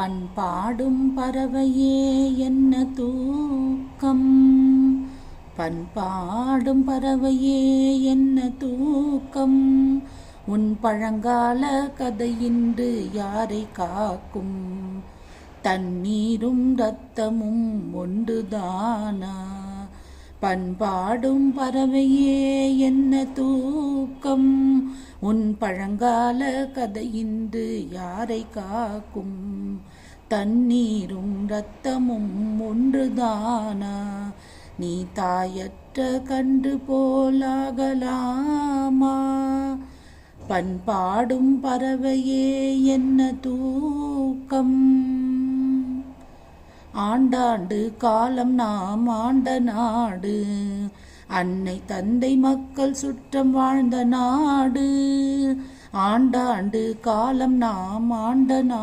பண்பாடும் பறவையே என்ன தூக்கம், பண்பாடும் பறவையே என்ன தூக்கம், உன் பழங்கால கதையின்று யாரை காக்கும், தண்ணீரும் இரத்தமும் ஒன்றுதானா, பண்பாடும் பறவையே என்ன தூக்கம், உன் பழங்கால கதையின்று யாரை காக்கும், தண்ணீரும் இரத்தமும் ஒன்றுதானா, நீ தாயற்ற கன்று போலாகலாமா, பண்பாடும் பறவையே என்ன தூக்கம். ஆண்டாண்டு காலம் நாம் ஆண்ட நாடு, அன்னை தந்தை மக்கள் சுற்றம் வாழ்ந்த நாடு, ஆண்டாண்டு காலம் நாம் ஆண்ட நாடு.